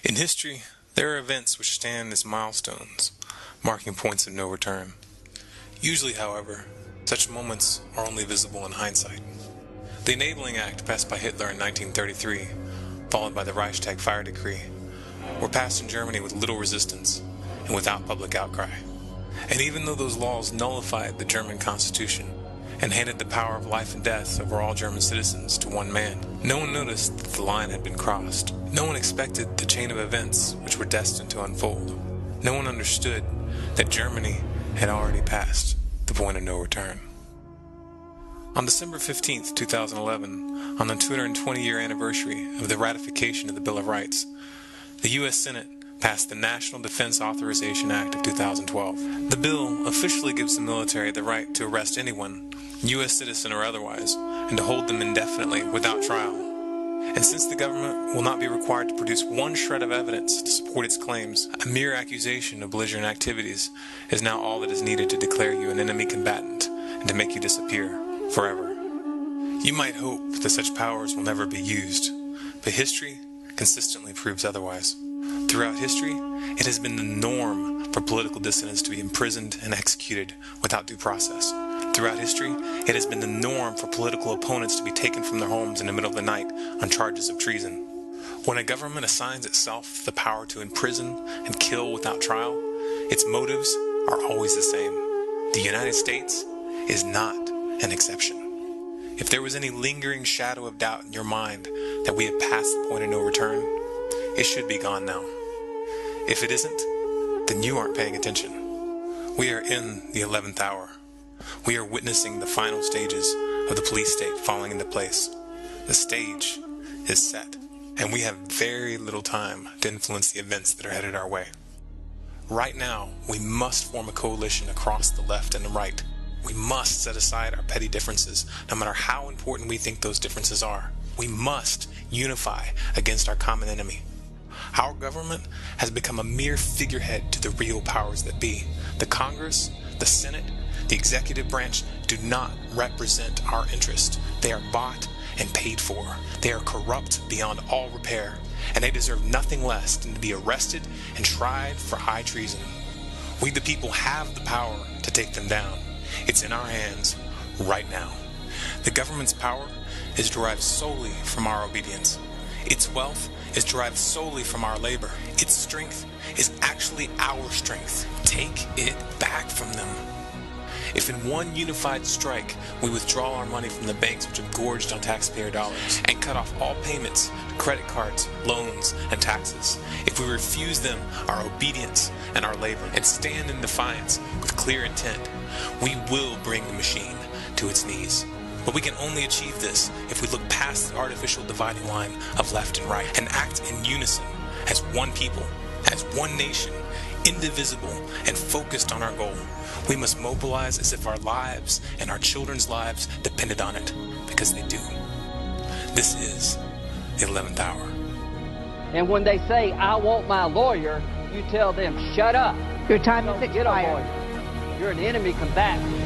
In history, there are events which stand as milestones, marking points of no return. Usually, however, such moments are only visible in hindsight. The Enabling Act passed by Hitler in 1933, followed by the Reichstag fire decree, were passed in Germany with little resistance and without public outcry. And even though those laws nullified the German constitution and handed the power of life and death over all German citizens to one man, no one noticed that the line had been crossed. No one expected the chain of events which were destined to unfold. No one understood that Germany had already passed the point of no return. On December 15, 2011, on the 220-year anniversary of the ratification of the Bill of Rights, the U.S. Senate passed the National Defense Authorization Act of 2012. The bill officially gives the military the right to arrest anyone, U.S. citizen or otherwise, and to hold them indefinitely without trial. And since the government will not be required to produce one shred of evidence to support its claims, a mere accusation of belligerent activities is now all that is needed to declare you an enemy combatant and to make you disappear forever. You might hope that such powers will never be used, but history consistently proves otherwise. Throughout history, it has been the norm for political dissidents to be imprisoned and executed without due process. Throughout history, it has been the norm for political opponents to be taken from their homes in the middle of the night on charges of treason. When a government assigns itself the power to imprison and kill without trial, its motives are always the same. The United States is not an exception. If there was any lingering shadow of doubt in your mind that we have passed the point of no return, it should be gone now. If it isn't, then you aren't paying attention. We are in the 11th hour. We are witnessing the final stages of the police state falling into place. The stage is set, and we have very little time to influence the events that are headed our way. Right now, we must form a coalition across the left and the right. We must set aside our petty differences, no matter how important we think those differences are. We must unify against our common enemy. Our government has become a mere figurehead to the real powers that be. The Congress, the Senate, the executive branch do not represent our interest. They are bought and paid for. They are corrupt beyond all repair, and they deserve nothing less than to be arrested and tried for high treason. We the people have the power to take them down. It's in our hands right now. The government's power is derived solely from our obedience. Its wealth is derived solely from our labor. Its strength is actually our strength. Take it back from them. If in one unified strike we withdraw our money from the banks which have gorged on taxpayer dollars and cut off all payments to credit cards, loans, and taxes, if we refuse them our obedience and our labor and stand in defiance with clear intent, we will bring the machine to its knees. But we can only achieve this if we look past the artificial dividing line of left and right and act in unison as one people, as one nation, indivisible and focused on our goal. We must mobilize as if our lives and our children's lives depended on it, because they do. This is the 11th hour. And when they say, "I want my lawyer," you tell them, "Shut up. Your time is Don't get a expired. lawyer. You're an enemy combatant."